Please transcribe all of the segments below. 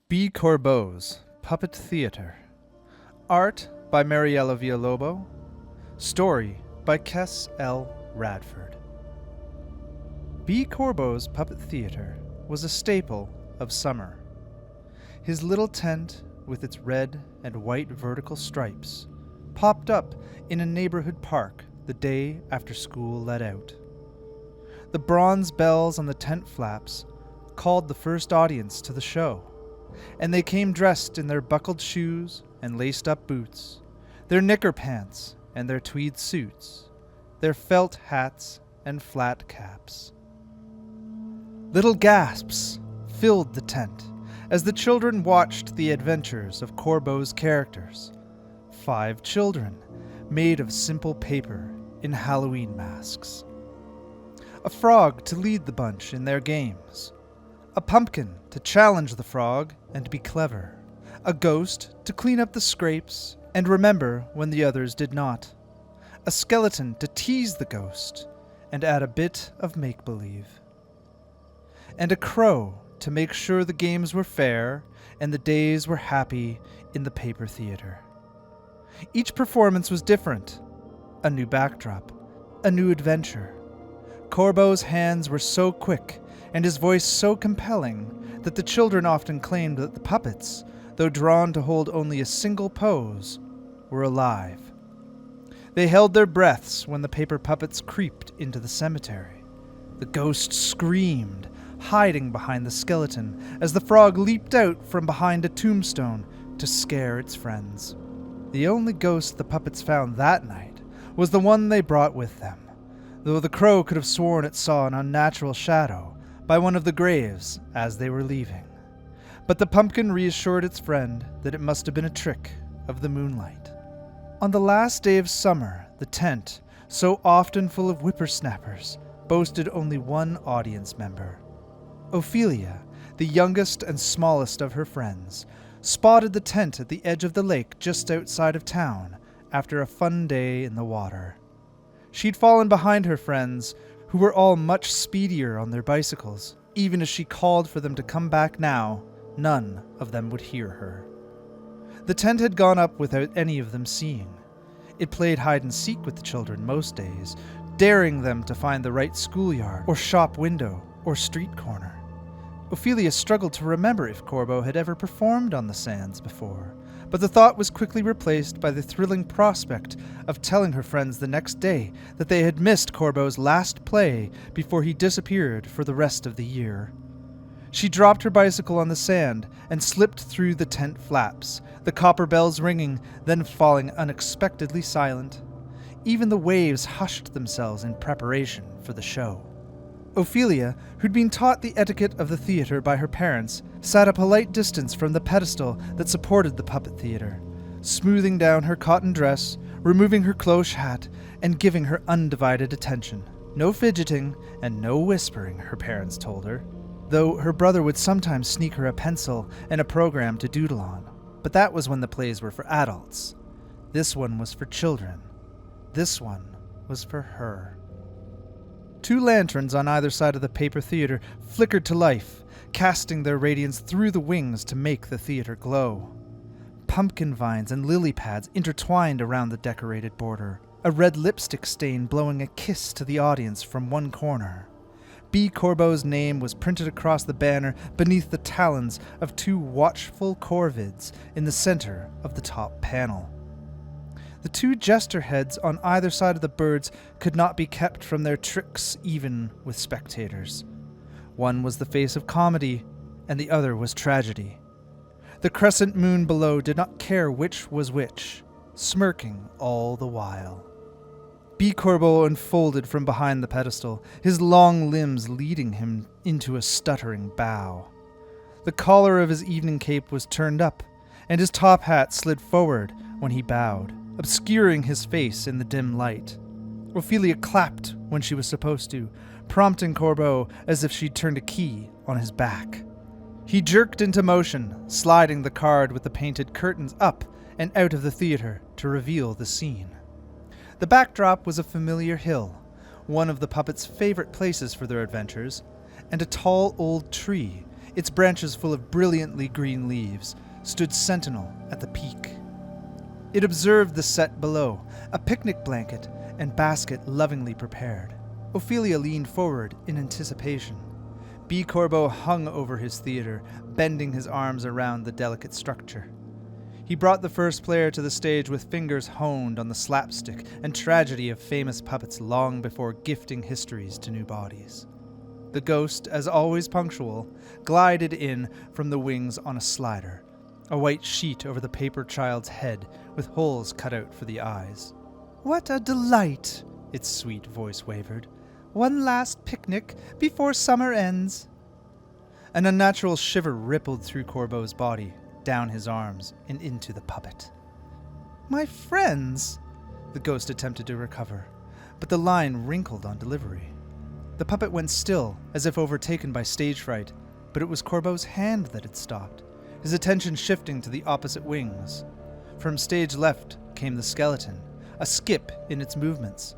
B. Corbeau's Puppet Theater. Art by Mariella Villalobos. Story by Kess L. Radford. B. Corbeau's Puppet Theater was a staple of summer. His little tent, with its red and white vertical stripes, popped up in a neighborhood park the day after school let out. The bronze bells on the tent flaps called the first audience to the show, and they came dressed in their buckled shoes and laced-up boots, their knicker pants and their tweed suits, their felt hats and flat caps. Little gasps filled the tent as the children watched the adventures of Corbeau's characters, 5 children made of simple paper in Halloween masks. A frog to lead the bunch in their games, a pumpkin to challenge the frog and be clever, a ghost to clean up the scrapes and remember when the others did not, a skeleton to tease the ghost and add a bit of make-believe, and a crow to make sure the games were fair and the days were happy in the paper theater. Each performance was different, a new backdrop, a new adventure. Corbeau's hands were so quick and his voice so compelling that the children often claimed that the puppets, though drawn to hold only a single pose, were alive. They held their breaths when the paper puppets creeped into the cemetery. The ghost screamed, hiding behind the skeleton as the frog leaped out from behind a tombstone to scare its friends. The only ghost the puppets found that night was the one they brought with them, though the crow could have sworn it saw an unnatural shadow by one of the graves as they were leaving. But the pumpkin reassured its friend that it must have been a trick of the moonlight. On the last day of summer, the tent, so often full of whippersnappers, boasted only one audience member. Ophelia, the youngest and smallest of her friends, spotted the tent at the edge of the lake just outside of town after a fun day in the water. She'd fallen behind her friends, who were all much speedier on their bicycles. Even as she called for them to come back now, none of them would hear her. The tent had gone up without any of them seeing. It played hide-and-seek with the children most days, daring them to find the right schoolyard, or shop window, or street corner. Ophelia struggled to remember if Corbeau had ever performed on the sands before, but the thought was quickly replaced by the thrilling prospect of telling her friends the next day that they had missed Corbeau's last play before he disappeared for the rest of the year. She dropped her bicycle on the sand and slipped through the tent flaps, the copper bells ringing, then falling unexpectedly silent. Even the waves hushed themselves in preparation for the show. Ophelia, who'd been taught the etiquette of the theater by her parents, sat a polite distance from the pedestal that supported the puppet theater, smoothing down her cotton dress, removing her cloche hat, and giving her undivided attention. No fidgeting and no whispering, her parents told her, though her brother would sometimes sneak her a pencil and a program to doodle on. But that was when the plays were for adults. This one was for children. This one was for her. 2 lanterns on either side of the paper theater flickered to life, casting their radiance through the wings to make the theater glow. Pumpkin vines and lily pads intertwined around the decorated border, a red lipstick stain blowing a kiss to the audience from one corner. B. Corbeau's name was printed across the banner beneath the talons of 2 watchful corvids in the center of the top panel. The 2 jester heads on either side of the birds could not be kept from their tricks even with spectators. One was the face of comedy, and the other was tragedy. The crescent moon below did not care which was which, smirking all the while. B. Corbeau unfolded from behind the pedestal, his long limbs leading him into a stuttering bow. The collar of his evening cape was turned up, and his top hat slid forward when he bowed, obscuring his face in the dim light. Ophelia clapped when she was supposed to, prompting Corbeau as if she'd turned a key on his back. He jerked into motion, sliding the card with the painted curtains up and out of the theater to reveal the scene. The backdrop was a familiar hill, one of the puppets' favorite places for their adventures, and a tall old tree its branches full of brilliantly green leaves, stood sentinel at the peak. It observed the set below, a picnic blanket and basket lovingly prepared. Ophelia leaned forward in anticipation. B. Corbeau hung over his theater, bending his arms around the delicate structure. He brought the first player to the stage with fingers honed on the slapstick and tragedy of famous puppets long before gifting histories to new bodies. The ghost, as always punctual, glided in from the wings on a slider, a white sheet over the paper child's head with holes cut out for the eyes. "What a delight," its sweet voice wavered. "One last picnic before summer ends." An unnatural shiver rippled through Corbeau's body, down his arms, and into the puppet. "My friends!" The ghost attempted to recover, but the line wrinkled on delivery. The puppet went still, as if overtaken by stage fright, but it was Corbeau's hand that had stopped, his attention shifting to the opposite wings. From stage left came the skeleton, a skip in its movements.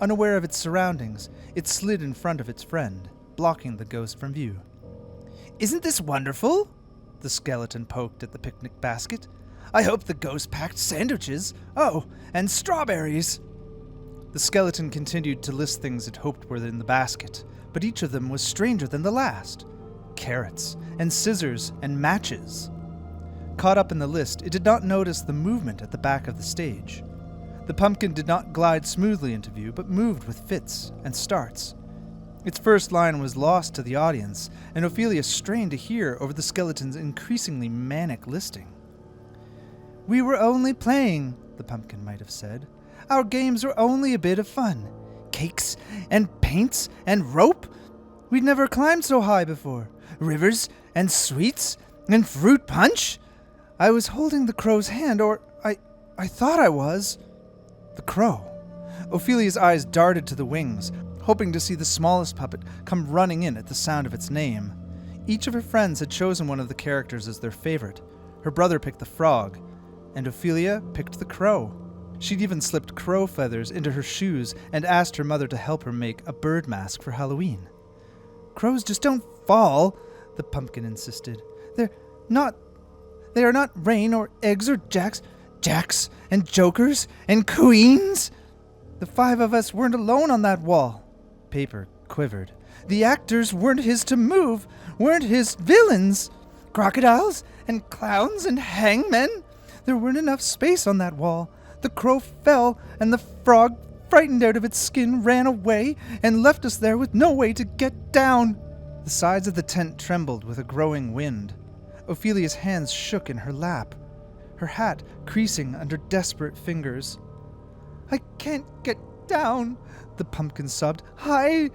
Unaware of its surroundings, it slid in front of its friend, blocking the ghost from view. "Isn't this wonderful?" The skeleton poked at the picnic basket. "I hope the ghost packed sandwiches. Oh, and strawberries." The skeleton continued to list things it hoped were in the basket, but each of them was stranger than the last. Carrots, and scissors, and matches. Caught up in the list, it did not notice the movement at the back of the stage. The pumpkin did not glide smoothly into view, but moved with fits and starts. Its first line was lost to the audience, and Ophelia strained to hear over the skeleton's increasingly manic listing. "We were only playing," the pumpkin might have said. "Our games were only a bit of fun. Cakes and paints and rope. We'd never climbed so high before. Rivers and sweets and fruit punch. I was holding the crow's hand, or I thought I was." The crow. Ophelia's eyes darted to the wings, hoping to see the smallest puppet come running in at the sound of its name. Each of her friends had chosen one of the characters as their favorite. Her brother picked the frog, and Ophelia picked the crow. She'd even slipped crow feathers into her shoes and asked her mother to help her make a bird mask for Halloween. "Crows just don't fall," the pumpkin insisted. They are not rain or eggs or jacks and jokers and queens. The 5 of us weren't alone on that wall." Paper quivered. "The actors weren't his to move, weren't his villains. Crocodiles and clowns and hangmen. There weren't enough space on that wall. The crow fell, and the frog, frightened out of its skin, ran away and left us there with no way to get down." The sides of the tent trembled with a growing wind. Ophelia's hands shook in her lap, her hat creasing under desperate fingers. "I can't get down," the pumpkin sobbed. The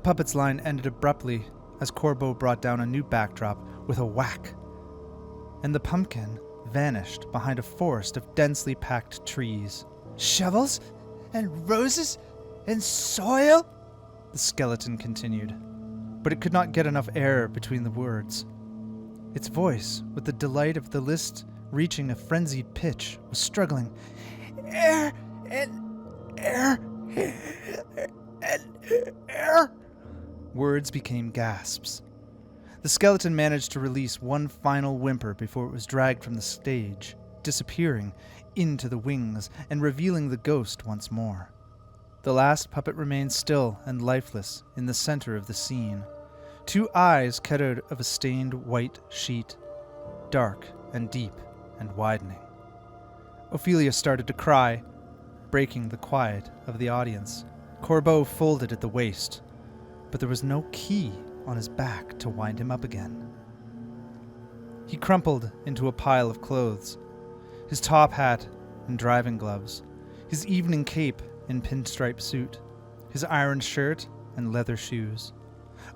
puppet's line ended abruptly as Corbeau brought down a new backdrop with a whack, and the pumpkin vanished behind a forest of densely packed trees. "Shovels and roses and soil," the skeleton continued, but it could not get enough air between the words. Its voice, with the delight of the list reaching a frenzied pitch, was struggling. "Air and air and air." Words became gasps. The skeleton managed to release one final whimper before it was dragged from the stage, disappearing into the wings and revealing the ghost once more. The last puppet remained still and lifeless in the center of the scene, 2 eyes cut out of a stained white sheet, dark and deep and widening. Ophelia started to cry, breaking the quiet of the audience. Corbeau folded at the waist, but there was no key on his back to wind him up again. He crumpled into a pile of clothes, his top hat and driving gloves, his evening cape and pinstripe suit, his iron shirt and leather shoes.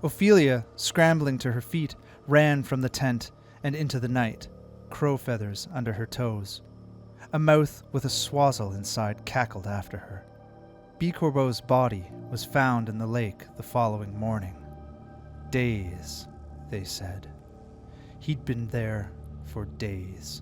Ophelia, scrambling to her feet, ran from the tent and into the night, crow feathers under her toes. A mouth with a swazzle inside cackled after her. B. Corbeau's body was found in the lake the following morning. Days, they said. He'd been there for days.